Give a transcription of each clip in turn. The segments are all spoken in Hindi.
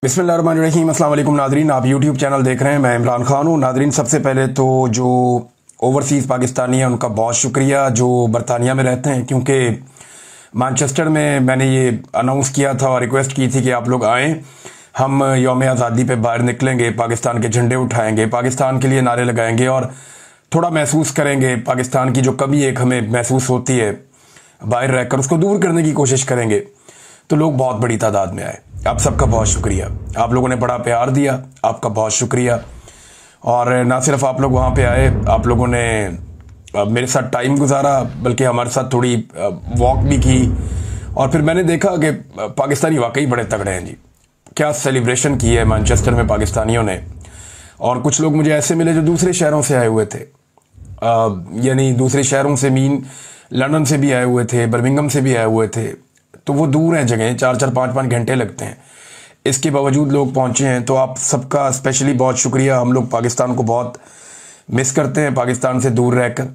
बिस्मिल्लाहिर्रहमानिर्रहीम। अस्सलाम वालेकुम नादरीन, आप यूट्यूब चैनल देख रहे हैं। मैं इमरान खान हूँ। नादरीन, सबसे पहले तो जो ओवरसीज़ पाकिस्तानी हैं उनका बहुत शुक्रिया जो बरतानिया में रहते हैं, क्योंकि मैनचेस्टर में मैंने ये अनाउंस किया था और रिक्वेस्ट की थी कि आप लोग आएँ, हम यौम आज़ादी पे बाहर निकलेंगे, पाकिस्तान के झंडे उठाएंगे, पाकिस्तान के लिए नारे लगाएंगे और थोड़ा महसूस करेंगे पाकिस्तान की जो कमी एक हमें महसूस होती है बाहर रहकर, उसको दूर करने की कोशिश करेंगे। तो लोग बहुत बड़ी तादाद में आए। आप सबका बहुत शुक्रिया, आप लोगों ने बड़ा प्यार दिया, आपका बहुत शुक्रिया। और ना सिर्फ आप लोग वहाँ पे आए, आप लोगों ने मेरे साथ टाइम गुजारा, बल्कि हमारे साथ थोड़ी वॉक भी की। और फिर मैंने देखा कि पाकिस्तानी वाकई बड़े तगड़े हैं जी। क्या सेलिब्रेशन की है मैनचेस्टर में पाकिस्तानियों ने। और कुछ लोग मुझे ऐसे मिले जो दूसरे शहरों से आए हुए थे, यानी दूसरे शहरों से मीन लंदन से भी आए हुए थे, बर्मिंघम से भी आए हुए थे। तो वो दूर हैं जगह, 4-4 5-5 घंटे लगते हैं। इसके बावजूद लोग पहुंचे हैं, तो आप सबका स्पेशली बहुत शुक्रिया। हम लोग पाकिस्तान को बहुत मिस करते हैं, पाकिस्तान से दूर रहकर।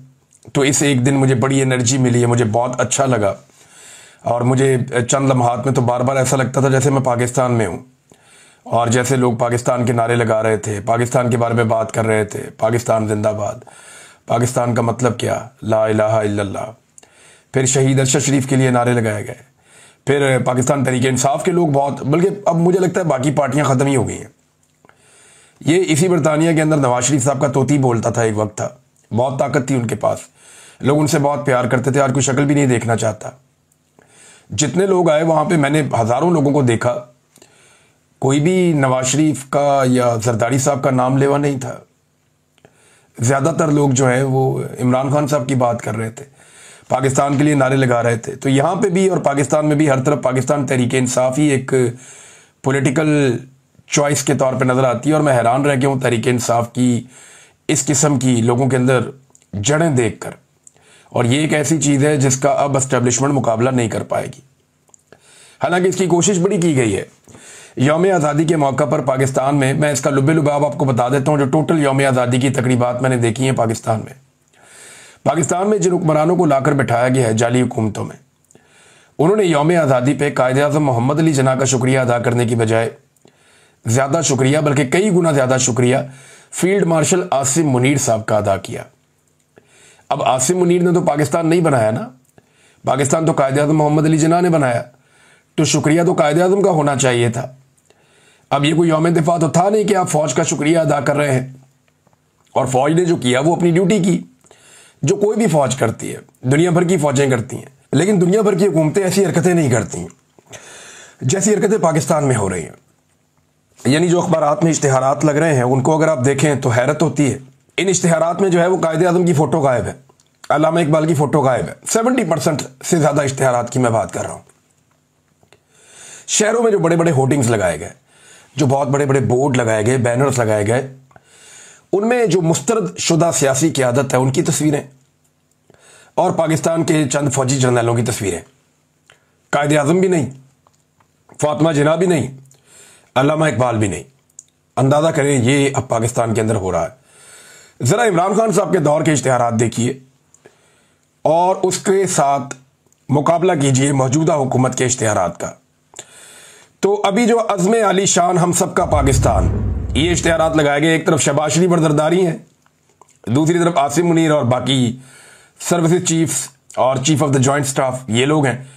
तो इस एक दिन मुझे बड़ी एनर्जी मिली है, मुझे बहुत अच्छा लगा। और मुझे चंद लम्हात में तो बार बार ऐसा लगता था जैसे मैं पाकिस्तान में हूँ, और जैसे लोग पाकिस्तान के नारे लगा रहे थे, पाकिस्तान के बारे में बात कर रहे थे, पाकिस्तान जिंदाबाद, पाकिस्तान का मतलब क्या, ला इलाहा इल्लल्लाह। फिर शहीद अरशद शरीफ के लिए नारे लगाए गए। फिर पाकिस्तान तहरीक इंसाफ के लोग बहुत, बल्कि अब मुझे लगता है बाकी पार्टियां ख़त्म ही हो गई हैं। ये इसी बरतानिया के अंदर नवाज शरीफ साहब का तोती बोलता था, एक वक्त था, बहुत ताकत थी उनके पास, लोग उनसे बहुत प्यार करते थे, आज कोई शक्ल भी नहीं देखना चाहता। जितने लोग आए वहाँ पे मैंने हज़ारों लोगों को देखा, कोई भी नवाज शरीफ का या जरदारी साहब का नाम लेवा नहीं था। ज़्यादातर लोग जो है वो इमरान खान साहब की बात कर रहे थे, पाकिस्तान के लिए नारे लगा रहे थे। तो यहाँ पे भी और पाकिस्तान में भी हर तरफ पाकिस्तान तहरीक इंसाफ ही एक पॉलिटिकल चॉइस के तौर पे नज़र आती है। और मैं हैरान रह गया हूँ तहरीक इंसाफ की इस किस्म की लोगों के अंदर जड़ें देखकर। और ये एक ऐसी चीज़ है जिसका अब एस्टेब्लिशमेंट मुकाबला नहीं कर पाएगी, हालांकि इसकी कोशिश बड़ी की गई है। यौम आज़ादी के मौका पर पाकिस्तान में, मैं इसका लुबे लुबाब आपको बता देता हूँ, जो टोटल यौम आज़ादी की तकरीबात मैंने देखी हैं पाकिस्तान में जिन हुक्मरानों को लाकर बैठाया गया है जाली हुकूमतों में, उन्होंने यौम आज़ादी पे कायदे आज़म मोहम्मद अली जिन्ना का शुक्रिया अदा करने की बजाय ज़्यादा शुक्रिया, बल्कि कई गुना ज़्यादा शुक्रिया फील्ड मार्शल आसिम मुनीर साहब का अदा किया। अब आसिम मुनीर ने तो पाकिस्तान नहीं बनाया ना, पाकिस्तान तो कायदे आज़म मोहम्मद अली जिन्ना ने बनाया, तो शुक्रिया तो कायदे आज़म का होना चाहिए था। अब ये कोई यौम दिफा तो था नहीं कि आप फ़ौज का शुक्रिया अदा कर रहे हैं, और फ़ौज ने जो किया वो अपनी ड्यूटी की, जो कोई भी फौज करती है, दुनिया भर की फौजें करती हैं। लेकिन दुनिया भर की हुकूमतें ऐसी हरकतें नहीं करती जैसी हरकतें पाकिस्तान में हो रही हैं। यानी जो अखबारात में इश्तिहारात लग रहे हैं उनको अगर आप देखें तो हैरत होती है। इन इश्तिहारात में जो है वो कायदे आज़म की फ़ोटो गायब है, अल्लामा इकबाल की फ़ोटो गायब है। 70% से ज़्यादा इश्तिहारात की मैं बात कर रहा हूँ। शहरों में जो बड़े बड़े होर्डिंग्स लगाए गए, जो बहुत बड़े बड़े बोर्ड लगाए गए, बैनर्स लगाए गए, उनमें जो मुस्तरद शुदा सियासी क़यादत है उनकी तस्वीरें और पाकिस्तान के चंद फौजी जर्नैलों की तस्वीरें। कायदे आज़म भी नहीं, फातिमा जिन्ना भी नहीं, अल्लामा इकबाल भी नहीं। अंदाज़ा करें ये अब पाकिस्तान के अंदर हो रहा है। ज़रा इमरान खान साहब के दौर के इश्तिहारात देखिए और उसके साथ मुकाबला कीजिए मौजूदा हुकूमत के इश्तिहारात का। तो अभी जो अज़्म आली शान हम सब का पाकिस्तान, ये इश्तिहारात लगाए गए, एक तरफ शहबाज शरीफ और जरदारी हैं, दूसरी तरफ आसिम मुनीर और बाकी सर्विसेज चीफ्स और chief of the joint staff, ये लोग हैं।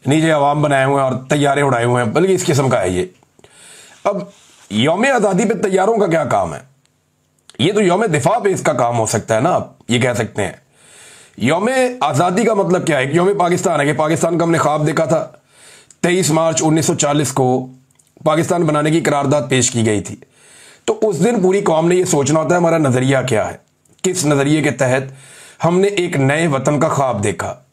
नीचे अवाम बनाए हुए हैं और तैयारे उड़ाए हुए हैं, बल्कि इस किस्म का है ये। अब यौम आज़ादी पे तैयारों का क्या काम है? ये तो यौम दिफा पे इसका काम हो सकता है ना, आप ये कह सकते हैं। यौम आज़ादी का मतलब क्या है? यौम पाकिस्तान है कि पाकिस्तान का हमने ख्वाब देखा था। 23 मार्च 1940 को पाकिस्तान बनाने की करारदाद पेश की गई थी। तो उस दिन पूरी कौम ने यह सोचना होता है हमारा नज़रिया क्या है, किस नज़रिए के तहत हमने एक नए वतन का ख्वाब देखा।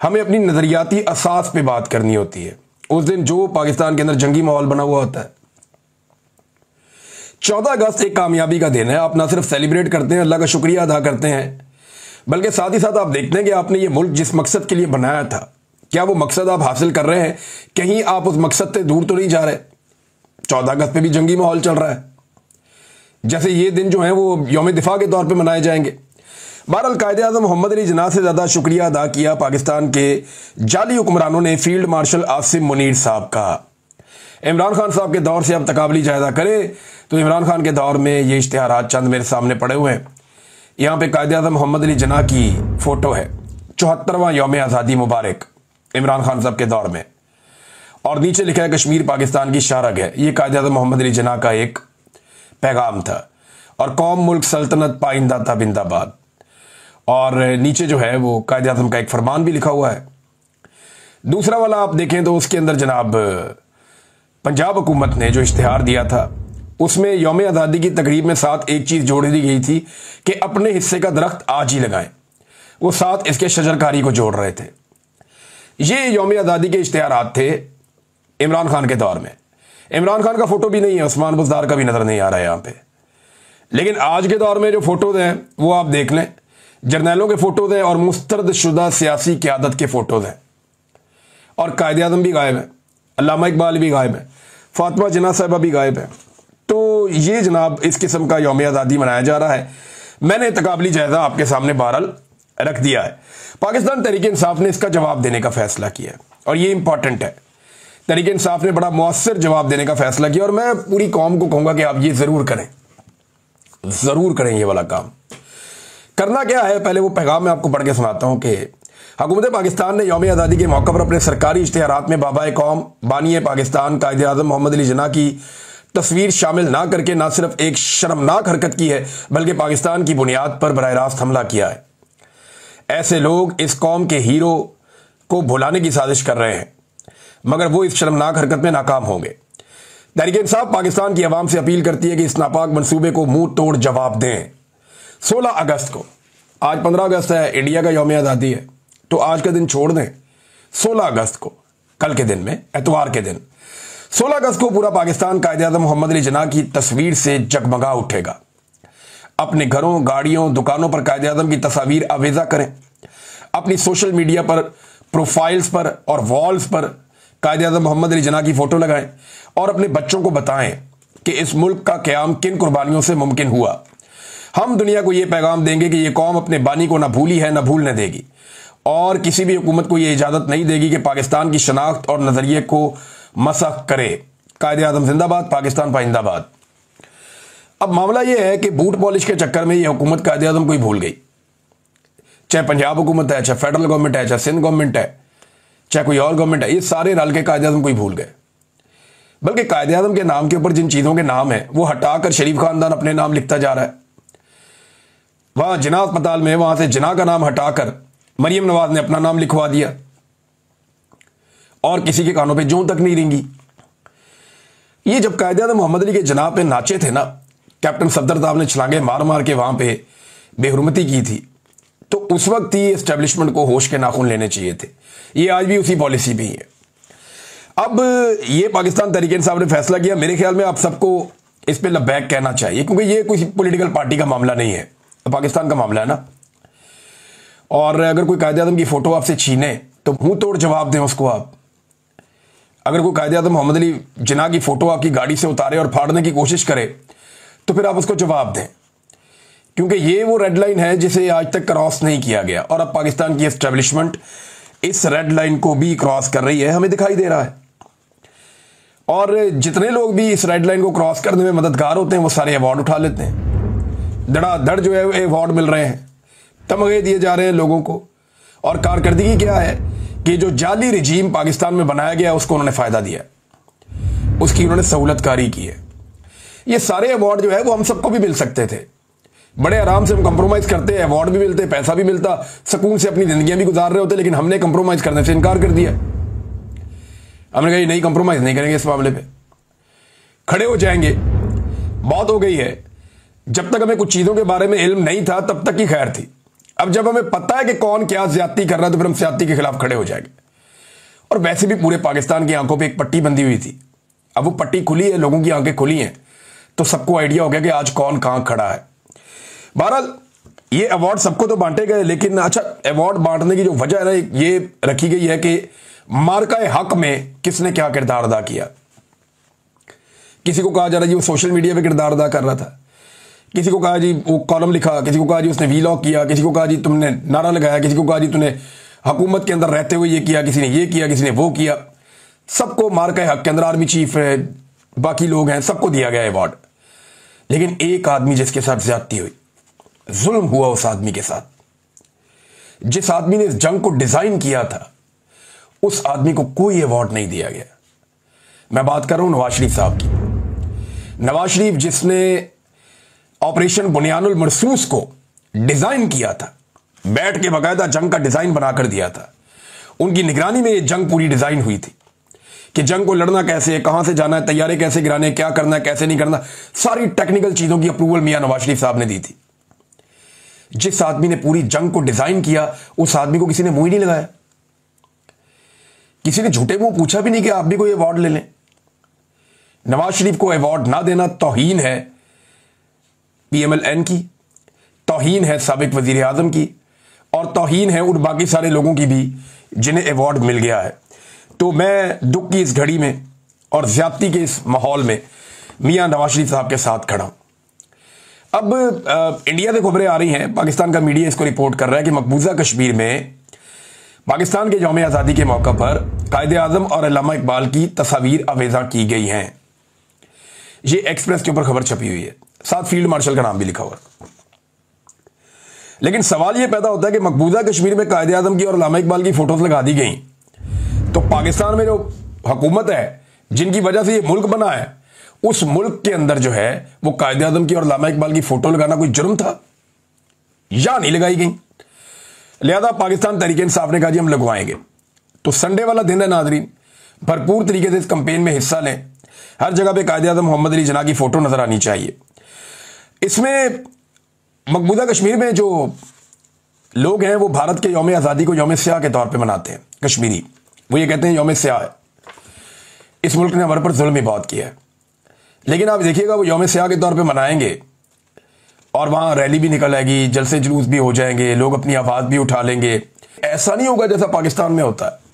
हमें अपनी नज़रियाती असास पे बात करनी होती है। उस दिन जो पाकिस्तान के अंदर जंगी माहौल बना हुआ होता है। 14 अगस्त एक कामयाबी का दिन है। आप ना सिर्फ सेलिब्रेट करते हैं, अल्लाह का शुक्रिया अदा करते हैं, बल्कि साथ ही साथ आप देखते हैं कि आपने ये मुल्क जिस मकसद के लिए बनाया था, क्या वो मकसद आप हासिल कर रहे हैं? कहीं आप उस मकसद से दूर तो नहीं जा रहे? 14 अगस्त पे भी जंगी माहौल चल रहा है, जैसे ये दिन जो है वो यौम दिफा के तौर पे मनाए जाएंगे। बहरहाल कायदे आज़म मोहम्मद अली जिन्ना से ज़्यादा शुक्रिया अदा किया पाकिस्तान के जाली हुक्मरानों ने फील्ड मार्शल आसिम मुनीर साहब का। इमरान खान साहब के दौर से अब तकाबली जायजा करें तो इमरान खान के दौर में ये इश्तिहारात चंद मेरे सामने पड़े हुए हैं। यहाँ पे कायद-ए-आज़म मोहम्मद अली जिन्ना की फ़ोटो है, 74वां यौम आज़ादी मुबारक इमरान खान साहब के दौर में, और नीचे लिखा है कश्मीर पाकिस्तान की शारग है। ये कायद-ए-आज़म मोहम्मद अली जिन्ना का एक पैगाम था। और कौम मुल्क सल्तनत पाइंदा था बिंदाबाद, और नीचे जो है वो कायद-ए-आज़म का एक फरमान भी लिखा हुआ है। दूसरा वाला आप देखें तो उसके अंदर जनाब पंजाब हुकूमत ने जो इश्तिहार दिया था उसमें यौम आज़ादी की तकरीब में साथ एक चीज़ जोड़ दी गई थी कि अपने हिस्से का दरख्त आज ही लगाएं। वो साथ इसके शजरकारी को जोड़ रहे थे। ये यौम आज़ादी के इश्तिहारात थे इमरान खान के दौर में। इमरान खान का फोटो भी नहीं है, उस्मान बुज़दार का भी नज़र नहीं आ रहा है यहाँ पे। लेकिन आज के दौर में जो फोटोज हैं वो आप देख लें, जर्नैलों के फोटोज हैं और मुस्तरद शुदा सियासी क़यादत के फोटोज हैं। और कायद-ए-आज़म भी गायब है, अल्लामा इकबाल भी गायब है, फातिमा जिन्ना साहिबा भी गायब है। तो ये जनाब इस किस्म का यौम आज़ादी मनाया जा रहा है। मैंने तकाबली जायज़ा आपके सामने बहरहाल रख दिया है। पाकिस्तान तहरीक इंसाफ ने इसका जवाब देने का फैसला किया है और ये इंपॉर्टेंट है। तहरीक इंसाफ ने बड़ा मुअस्सर जवाब देने का फैसला किया और मैं पूरी कौम को कहूँगा कि आप ये ज़रूर करें, ज़रूर करें ये वाला काम। करना क्या है, पहले वो पैगाम मैं आपको पढ़ के सुनाता हूँ कि हुकूमत पाकिस्तान ने यौम आज़ादी के मौके पर अपने सरकारी इश्तिहारात में बाबा कौम बानी पाकिस्तान कायद-ए-आज़म मोहम्मद अली जिन्ना की तस्वीर शामिल ना करके न सिर्फ एक शर्मनाक हरकत की है बल्कि पाकिस्तान की बुनियाद पर बराह रास्त हमला किया है। ऐसे लोग इस कौम के हीरो को भुलाने की साजिश कर रहे हैं मगर वो इस शर्मनाक हरकत में नाकाम होंगे। तहरीक इंसाफ पाकिस्तान की आवाम से अपील करती है कि इस नापाक मंसूबे को मुंह तोड़ जवाब दें। 16 अगस्त को, आज 15 अगस्त है, इंडिया का यौम आज़ादी है, तो आज का दिन छोड़ दें। 16 अगस्त को, कल के दिन में, एतवार के दिन 16 अगस्त को पूरा पाकिस्तान कायद-ए-आज़म मोहम्मद अली जिन्ना की तस्वीर से जगमगा उठेगा। अपने घरों, गाड़ियों, दुकानों पर कायद-ए-आज़म की तस्वीर आवेजा करें। अपनी सोशल मीडिया पर, प्रोफाइल्स पर और वॉल्स पर कायद-ए-आज़म मोहम्मद अली जिन्ना की फोटो लगाएं और अपने बच्चों को बताएं कि इस मुल्क का क़याम किन कुर्बानियों से मुमकिन हुआ। हम दुनिया को यह पैगाम देंगे कि यह कौम अपने बानी को ना भूली है, ना भूलने देगी, और किसी भी हुकूमत को यह इजाज़त नहीं देगी कि पाकिस्तान की शनाख्त और नज़रिए को मसख करे। कायद-ए-आज़म जिंदाबाद, पाकिस्तान पाइंदाबाद। अब मामला यह है कि बूट पॉलिश के चक्कर में यह हुकूमत कायद-ए-आज़म को ही भूल गई। चाहे पंजाब हुकूमत है, चाहे फेडरल गवर्नमेंट है, चाहे सिंध गवर्नमेंट है, चाहे कोई और गवर्नमेंट है, ये सारे रल के कायद-ए-आज़म को ही भूल गए। बल्कि कायद-ए-आज़म के नाम के ऊपर जिन चीज़ों के नाम है वो हटाकर शरीफ खानदान अपने नाम लिखता जा रहा है। वहां जिन्ना अस्पताल में वहां से जिन्ना का नाम हटाकर मरियम नवाज ने अपना नाम लिखवा दिया और किसी के कानों पे जूं तक नहीं रेंगी। ये जब कायद-ए-आज़म मोहम्मद अली के जिन्ना पे नाचे थे ना, कैप्टन सफदर साहब ने छलांगे मार मार के वहां पे बेहुरमती की थी, तो उस वक्त ही एस्टेब्लिशमेंट को होश के नाखून लेने चाहिए थे। ये आज भी उसी पॉलिसी पे ही है। अब ये पाकिस्तान तहरीक इंसाफ ने फैसला किया, मेरे ख्याल में आप सबको इस पे लब्बैक कहना चाहिए, क्योंकि ये कोई पॉलिटिकल पार्टी का मामला नहीं है, पाकिस्तान का मामला है ना। और अगर कोई कायद-ए-आज़म की फोटो आपसे छीने तो मुंह तोड़ जवाब दें उसको आप। अगर कोई कायद-ए-आज़म मोहम्मद अली जिन्ना की फोटो आपकी गाड़ी से उतारे और फाड़ने की कोशिश करे तो फिर आप उसको जवाब दें, क्योंकि ये वो रेड लाइन है जिसे आज तक क्रॉस नहीं किया गया और अब पाकिस्तान की एस्टेब्लिशमेंट इस रेड लाइन को भी क्रॉस कर रही है, हमें दिखाई दे रहा है। और जितने लोग भी इस रेड लाइन को क्रॉस करने में मददगार होते हैं वो सारे अवार्ड उठा लेते हैं। धड़ाधड़ जो है अवार्ड मिल रहे हैं, तमगे दिए जा रहे हैं लोगों को। और कारकर्दगी क्या है कि जो जाली रिजीम पाकिस्तान में बनाया गया उसको उन्होंने फायदा दिया, उसकी उन्होंने सहूलतकारी की है। ये सारे अवार्ड जो है वो हम सबको भी मिल सकते थे, बड़े आराम से हम कंप्रोमाइज करते, अवार्ड भी मिलते, पैसा भी मिलता, सुकून से अपनी जिंदगियां भी गुजार रहे होते, लेकिन हमने कंप्रोमाइज करने से इनकार कर दिया। हमने कहा नहीं, कंप्रोमाइज नहीं करेंगे, इस मामले पे खड़े हो जाएंगे, बहुत हो गई है। जब तक हमें कुछ चीजों के बारे में इल्म नहीं था तब तक ही खैर थी। अब जब हमें पता है कि कौन क्या ज्यादती कर रहा है तो फिर हम ज्यादती के खिलाफ खड़े हो जाएंगे। और वैसे भी पूरे पाकिस्तान की आंखों पे एक पट्टी बंधी हुई थी, अब वो पट्टी खुली है, लोगों की आंखें खुली हैं, तो सबको आइडिया हो गया कि आज कौन कहां खड़ा है। बहरहाल ये अवार्ड सबको तो बांटे गए, लेकिन अच्छा, अवार्ड बांटने की जो वजह है ना ये रखी गई है कि मार्का हक में किसने क्या किरदार अदा किया। किसी को कहा जा रहा है जी वो सोशल मीडिया पे किरदार अदा कर रहा था, किसी को कहा जी वो कॉलम लिखा, किसी को कहा जी उसने वीलॉग किया, किसी को कहा जी तुमने नारा लगाया, किसी को कहा जी तुमने हुकूमत के अंदर रहते हुए ये किया, किसी ने ये किया, किसी ने वो किया। सबको मार के हक के अंदर आर्मी चीफ है, बाकी लोग हैं, सबको दिया गया अवार्ड। लेकिन एक आदमी जिसके साथ ज्यादती हुई, जुल्म हुआ उस आदमी के साथ, जिस आदमी ने इस जंग को डिजाइन किया था, उस आदमी को कोई अवार्ड नहीं दिया गया। मैं बात कर रहा हूं नवाज शरीफ साहब की। नवाज शरीफ जिसने ऑपरेशन बुनियानुल मरसूस को डिजाइन किया था, बैठ के बकायदा जंग का डिजाइन बनाकर दिया था, उनकी निगरानी में यह जंग पूरी डिजाइन हुई थी कि जंग को लड़ना कैसे है, कहां से जाना है, तैयारे कैसे गिराने, क्या करना है, कैसे नहीं करना, सारी टेक्निकल चीजों की अप्रूवल मियां नवाज शरीफ साहब ने दी थी। जिस आदमी ने पूरी जंग को डिजाइन किया, उस आदमी को किसी ने मुंह ही नहीं लगाया, किसी ने झूठे मुंह पूछा भी नहीं कि आप भी कोई अवार्ड ले लें। नवाज शरीफ को अवार्ड ना देना तौहीन है PMLN की, तौहीन है साबिक वजीर आजम की, और तौहीन है उन बाकी सारे लोगों की भी जिन्हें अवार्ड मिल गया है। तो मैं दुख की इस घड़ी में और ज्यादती के इस माहौल में मियां नवाज शरीफ साहब के साथ खड़ा हूं। अब इंडिया से खबरें आ रही हैं, पाकिस्तान का मीडिया इसको रिपोर्ट कर रहा है कि मकबूजा कश्मीर में पाकिस्तान के यौम आज़ादी के मौका पर कायदे आजम और अल्लामा इकबाल की तस्वीर आवेजा की गई हैं। ये एक्सप्रेस के ऊपर खबर छपी हुई है, साथ फील्ड मार्शल का नाम भी लिखा हुआ है। लेकिन सवाल यह पैदा होता है कि मकबूजा कश्मीर में कायदे आजम की और अल्लामा इकबाल की फोटोज लगा दी गई, तो पाकिस्तान में जो हुकूमत है जिनकी वजह से ये मुल्क बना है, उस मुल्क के अंदर जो है वो कायदे आजम की और अल्लामा इकबाल की फोटो लगाना कोई जुर्म था या नहीं लगाई गई? लिहाजा पाकिस्तान तहरीक इंसाफ ने कहा जी हम लगवाएंगे। तो संडे वाला दिन है नाजरीन, भरपूर तरीके से इस कंपेन में हिस्सा लें। हर जगह पे कायदे आजम मोहम्मद अली जिन्ना की फोटो नजर आनी चाहिए। इसमें मकबूजा कश्मीर में जो लोग हैं वो भारत के यौम आज़ादी को यौम स्याह के तौर पे मनाते हैं। कश्मीरी वो ये कहते हैं यौम स्याह है, इस मुल्क ने हमारे पर जुल्म ही बहुत किया है। लेकिन आप देखिएगा वो यौम स्याह के तौर पे मनाएंगे और वहां रैली भी निकल आएगी, जलसे जुलूस भी हो जाएंगे, लोग अपनी आवाज भी उठा लेंगे। ऐसा नहीं होगा जैसा पाकिस्तान में होता है।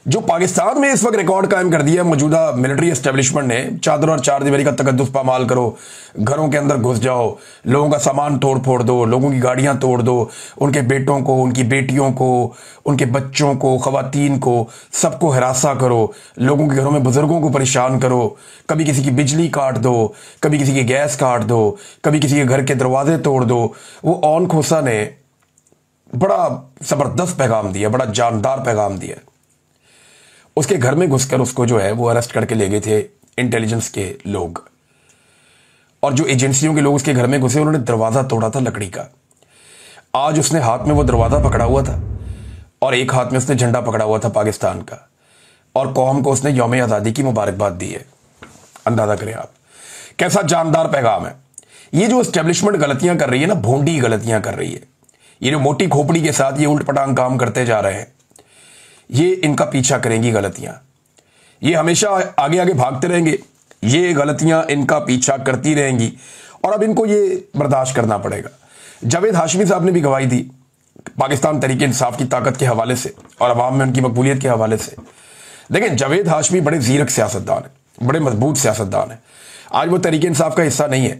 जो पाकिस्तान में इस वक्त रिकॉर्ड कायम कर दिया मौजूदा मिलिट्री एस्टेब्लिशमेंट ने, चादर और चार दीवारी का तकद्दुस पामाल करो, घरों के अंदर घुस जाओ, लोगों का सामान तोड़ फोड़ दो, लोगों की गाड़ियां तोड़ दो, उनके बेटों को, उनकी बेटियों को, उनके बच्चों को, खवातीन को, सबको हिरासा करो, लोगों के घरों में बुजुर्गों को परेशान करो, कभी किसी की बिजली काट दो, कभी किसी की गैस काट दो, कभी किसी के घर के दरवाजे तोड़ दो। वो ऑन खोसा ने बड़ा जबरदस्त पैगाम दिया, बड़ा जानदार पैगाम दिया। उसके घर में घुसकर उसको जो है वो अरेस्ट करके ले गए थे इंटेलिजेंस के लोग, और जो एजेंसियों के लोग उसके घर में घुसे उन्होंने दरवाजा तोड़ा था लकड़ी का। आज उसने हाथ में वो दरवाजा पकड़ा हुआ था और एक हाथ में उसने झंडा पकड़ा हुआ था पाकिस्तान का, और कौम को उसने यौम आज़ादी की मुबारकबाद दी है। अंदाजा करें आप कैसा जानदार पैगाम है। ये जो एस्टेब्लिशमेंट गलतियां कर रही है ना, भोंडी गलतियां कर रही है, ये जो मोटी खोपड़ी के साथ ये उल्ट पटांग काम करते जा रहे हैं, ये इनका पीछा करेंगी गलतियां। ये हमेशा आगे आगे भागते रहेंगे, ये गलतियां इनका पीछा करती रहेंगी और अब इनको ये बर्दाश्त करना पड़ेगा। जावेद हाशमी साहब ने भी गवाही दी पाकिस्तान तहरीक इंसाफ की ताकत के हवाले से और अवाम में उनकी मकबूलियत के हवाले से। देखें, जावेद हाशमी बड़े जीरक सियासतदान है, बड़े मजबूत सियासतदान है। आज वो तहरीक इंसाफ का हिस्सा नहीं है।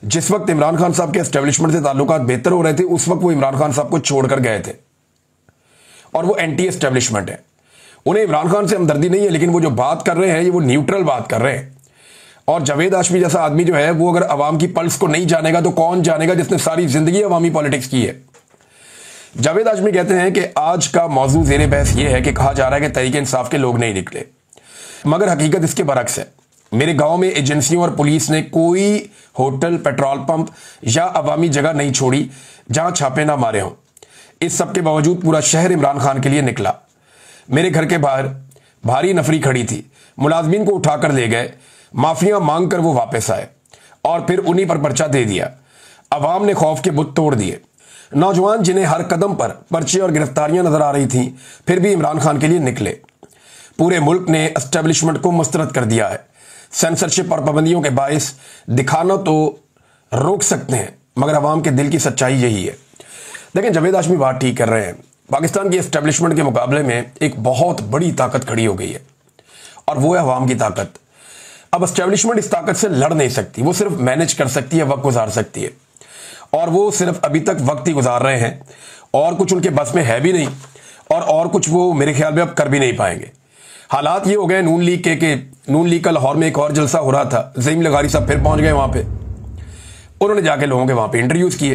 जिस वक्त इमरान खान साहब के एस्टेब्लिशमेंट से ताल्लुकात बेहतर हो रहे थे, उस वक्त वो इमरान खान साहब को छोड़कर गए थे और वो एंटी एस्टेब्लिशमेंट है। उन्हें इमरान खान से हमदर्दी नहीं है, लेकिन वो जो बात कर रहे हैं ये वो न्यूट्रल बात कर रहे हैं। और जावेद हाशमी जैसा आदमी जो है वो अगर अवाम की पल्स को नहीं जानेगा तो कौन जानेगा, जिसने सारी जिंदगी अवामी पॉलिटिक्स की है। जावेद हाशमी कहते हैं कि आज का मौजू ज़ेरे बहस ये है कि कहा जा रहा है कि तहरीक इंसाफ के लोग नहीं निकले, मगर हकीकत इसके बरक्स है। मेरे गांव में एजेंसियों और पुलिस ने कोई होटल, पेट्रोल पंप या अवामी जगह नहीं छोड़ी जहां छापे ना मारे हों। इस सब के बावजूद पूरा शहर इमरान खान के लिए निकला। मेरे घर के बाहर भारी नफरी खड़ी थी, मुलाजमीन को उठाकर ले गए, माफिया मांग कर वो वापस आए और फिर उन्हीं पर पर्चा दे दिया। अवाम ने खौफ के बुत तोड़ दिए। नौजवान जिन्हें हर कदम पर पर्चे और गिरफ्तारियां नजर आ रही थी, फिर भी इमरान खान के लिए निकले। पूरे मुल्क ने एस्टेब्लिशमेंट को मुस्तरद कर दिया है। सेंसरशिप और पाबंदियों के बायस दिखाना तो रोक सकते हैं, मगर अवाम के दिल की सच्चाई यही है। लेकिन जावेद हाशमी बात ठीक कर रहे हैं। पाकिस्तान की एस्टेब्लिशमेंट के मुकाबले में एक बहुत बड़ी ताकत खड़ी हो गई है और वो है अवाम की ताकत। अब एस्टेब्लिशमेंट इस ताकत से लड़ नहीं सकती, वो सिर्फ मैनेज कर सकती है, वक्त गुजार सकती है, और वो सिर्फ अभी तक वक्त ही गुजार रहे हैं और कुछ उनके बस में है भी नहीं और कुछ वो मेरे ख्याल में अब कर भी नहीं पाएंगे। हालात ये हो गए नून लीग के नून लीग का लाहौर में एक और जलसा हो रहा था, ज़हीम लगारी साहब फिर पहुंच गए वहां पे। उन्होंने जाके लोगों के वहां पे इंटरव्यूज किए,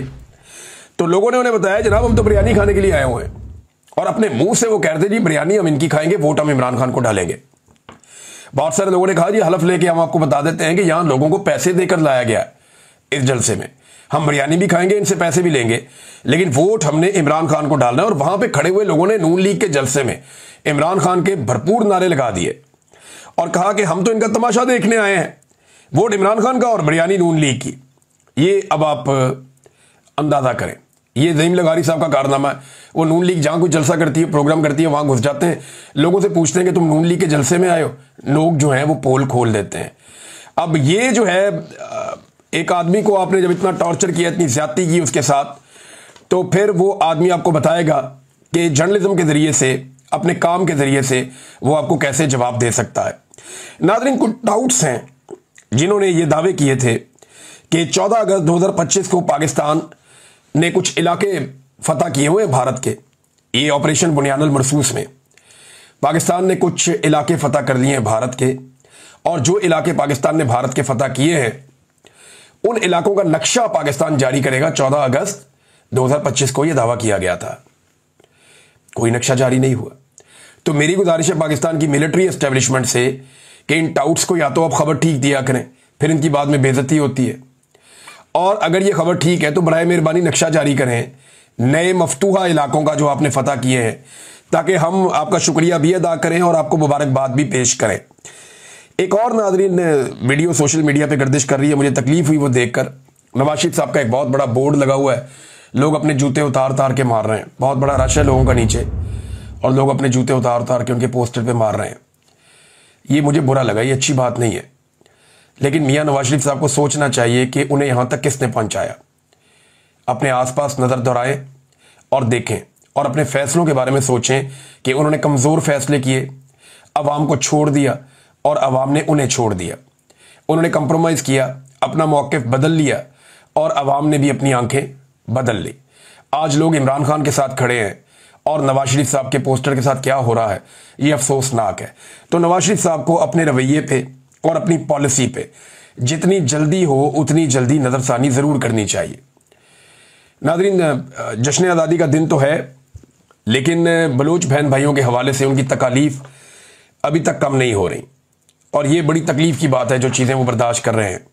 तो लोगों ने उन्हें बताया जनाब हम तो बिरयानी खाने के लिए आए हुए हैं, और अपने मुंह से वो कहते जी बिरयानी हम इनकी खाएंगे, वोट हम इमरान खान को डालेंगे। बहुत सारे लोगों ने कहा जी हलफ लेके हम आपको बता देते हैं कि यहां लोगों को पैसे देकर लाया गया इस जलसे में, हम बिरयानी भी खाएंगे, इनसे पैसे भी लेंगे, लेकिन वोट हमने इमरान खान को डालना है। और वहां पे खड़े हुए लोगों ने नून लीग के जलसे में इमरान खान के भरपूर नारे लगा दिए और कहा कि हम तो इनका तमाशा देखने आए हैं, वोट इमरान खान का और बिरयानी नून लीग की। ये अब आप अंदाजा करें, ये ज़हीम लगारी साहब का कारनामा है। वो नून लीग जहां कोई जलसा करती है, प्रोग्राम करती है, वहां घुस जाते हैं, लोगों से पूछते हैं कि तुम नून लीग के जलसे में आए हो, लोग जो हैं वो पोल खोल देते हैं। अब ये जो है एक आदमी को आपने जब इतना टॉर्चर किया, इतनी ज्यादती की उसके साथ, तो फिर वो आदमी आपको बताएगा कि जर्नलिज्म के जरिए से, अपने काम के जरिए से वो आपको कैसे जवाब दे सकता है। नाज़रीन, कुछ डाउट्स हैं जिन्होंने ये दावे किए थे कि 14 अगस्त 2025 को पाकिस्तान ने कुछ इलाके फतह किए हुए भारत के, ये ऑपरेशन बुनियानुल मरसूस में पाकिस्तान ने कुछ इलाके फतह कर लिए हैं भारत के, और जो इलाके पाकिस्तान ने भारत के फतह किए हैं उन इलाकों का नक्शा पाकिस्तान जारी करेगा। 14 अगस्त 2025 को यह दावा किया गया था, कोई नक्शा जारी नहीं हुआ। तो मेरी गुजारिश है पाकिस्तान की मिलिट्री एस्टेब्लिशमेंट से कि इन टाउट्स को या तो आप खबर ठीक दिया करें, फिर इनकी बाद में बेइज्जती होती है, और अगर ये खबर ठीक है तो बराए मेहरबानी नक्शा जारी करें नए मफतूहा इलाकों का जो आपने फतह किए हैं, ताकि हम आपका शुक्रिया भी अदा करें और आपको मुबारकबाद भी पेश करें। एक और नाज़रीन वीडियो सोशल मीडिया पे गर्दिश कर रही है, मुझे तकलीफ हुई वो देखकर। नवाज शरीफ साहब का एक बहुत बड़ा बोर्ड लगा हुआ है, लोग अपने जूते उतार उतार के मार रहे हैं, बहुत बड़ा रश है लोगों का नीचे, और लोग अपने जूते उतार उतार के उनके पोस्टर पे मार रहे हैं। ये मुझे बुरा लगा, ये अच्छी बात नहीं है। लेकिन मियां नवाज शरीफ साहब को सोचना चाहिए कि उन्हें यहां तक किसने पहुंचाया। अपने आसपास नजर दौड़ाएं और देखें, और अपने फैसलों के बारे में सोचें कि उन्होंने कमजोर फैसले किए, अवाम को छोड़ दिया और अवाम ने उन्हें छोड़ दिया। उन्होंने कंप्रोमाइज किया, अपना मौक़िफ़ बदल लिया, और अवाम ने भी अपनी आंखें बदल ली। आज लोग इमरान खान के साथ खड़े हैं और नवाज शरीफ साहब के पोस्टर के साथ क्या हो रहा है ये अफसोसनाक है। तो नवाज शरीफ साहब को अपने रवैये पे और अपनी पॉलिसी पे जितनी जल्दी हो उतनी जल्दी नजरसानी जरूर करनी चाहिए। नाज़रीन, जश्न आज़ादी का दिन तो है, लेकिन बलूच बहन भाइयों के हवाले से उनकी तकालीफ अभी तक कम नहीं हो रही, और ये बड़ी तकलीफ की बात है जो चीज़ें वो बर्दाश्त कर रहे हैं।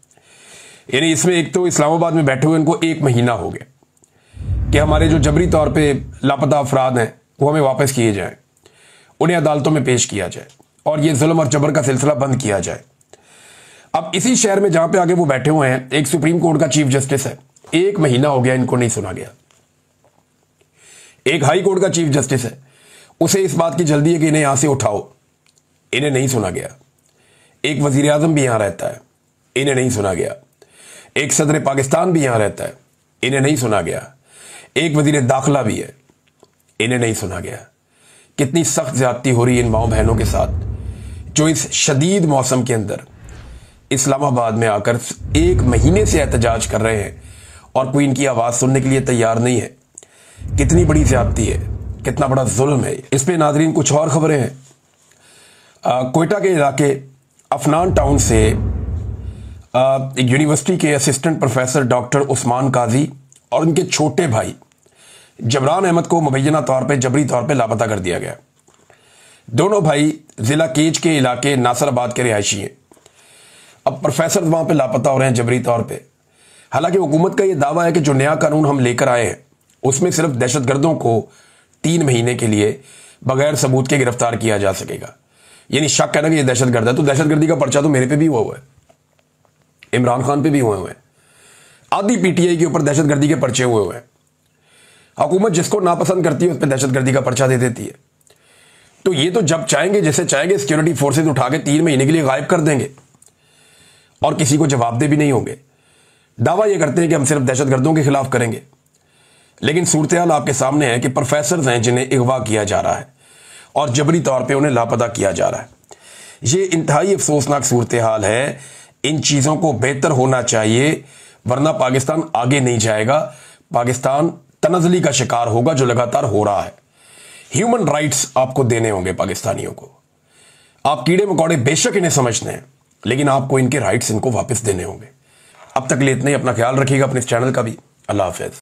यानी इसमें एक तो इस्लामाबाद में बैठे हुए उनको 1 महीना हो गया कि हमारे जो जबरी तौर पे लापता अफराद हैं वो हमें वापस किए जाएं, उन्हें अदालतों में पेश किया जाए, और ये जुल्म और जबर का सिलसिला बंद किया जाए। अब इसी शहर में जहां पे आगे वो बैठे हुए हैं, एक सुप्रीम कोर्ट का चीफ जस्टिस है, 1 महीना हो गया इनको नहीं सुना गया। एक हाई कोर्ट का चीफ जस्टिस है, उसे इस बात की जल्दी है कि इन्हें यहां से उठाओ, इन्हें नहीं सुना गया। एक वजीर आजम भी यहां रहता है, इन्हें नहीं सुना गया। एक सदर पाकिस्तान भी यहां रहता है, इन्हें नहीं सुना गया। एक वजीर दाखिला भी है, इन्हें नहीं सुना गया। कितनी सख्त ज्यादती हो रही है इन माओ बहनों के साथ, जो इस शदीद मौसम के अंदर इस्लामाबाद में आकर 1 महीने से एहतजाज कर रहे हैं और कोई इनकी आवाज़ सुनने के लिए तैयार नहीं है। कितनी बड़ी ज्यादती है, कितना बड़ा जुल्म है। इस पे नाज़रीन कुछ और खबरें हैं। कोयटा के इलाके अफनान टाउन से एक यूनिवर्सिटी के असिस्टेंट प्रोफेसर डॉक्टर उस्मान काजी और उनके छोटे भाई जबरान अहमद को मुबैना तौर पे जबरी तौर पे लापता कर दिया गया। दोनों भाई जिला केज के इलाके नासराबाद के रिहायशी हैं। अब प्रोफेसर वहां पे लापता हो रहे हैं जबरी तौर पे। हालांकि हुकूमत का यह दावा है कि जो नया कानून हम लेकर आए हैं उसमें सिर्फ दहशतगर्दों को 3 महीने के लिए बगैर सबूत के गिरफ्तार किया जा सकेगा। यानी शक है ना कि ये दहशतगर्द है, तो दहशतगर्दी का पर्चा तो मेरे पे भी हुआ है, इमरान खान पे भी हुए हैं, आधी पीटीआई के ऊपर दहशतगर्दी के पर्चे हुए हैं। हुकूमत जिसको नापसंद करती है उस पर दहशतगर्दी का पर्चा दे देती है। तो ये तो जब चाहेंगे, जैसे चाहेंगे, सिक्योरिटी फोर्सेज उठा के 3 महीने के लिए गायब कर देंगे और किसी को जवाबदेह भी नहीं होंगे। दावा ये करते हैं कि हम सिर्फ दहशतगर्दों के खिलाफ करेंगे, लेकिन सूरत-ए-हाल आपके सामने है कि प्रोफेसर हैं जिन्हें अगवा किया जा रहा है और जबरी तौर पे उन्हें लापता किया जा रहा है। ये इंतहाई अफसोसनाक सूरत-ए-हाल है। इन चीज़ों को बेहतर होना चाहिए, वरना पाकिस्तान आगे नहीं जाएगा। पाकिस्तान तनज़ली का शिकार होगा जो लगातार हो रहा है। ह्यूमन राइट्स आपको देने होंगे पाकिस्तानियों को। आप कीड़े मकोड़े बेशक इन्हें समझते हैं, लेकिन आपको इनके राइट्स इनको वापस देने होंगे। अब तक के लिए इतना ही। अपना ख्याल रखिएगा, अपने इस चैनल का भी। अल्लाह हाफिज।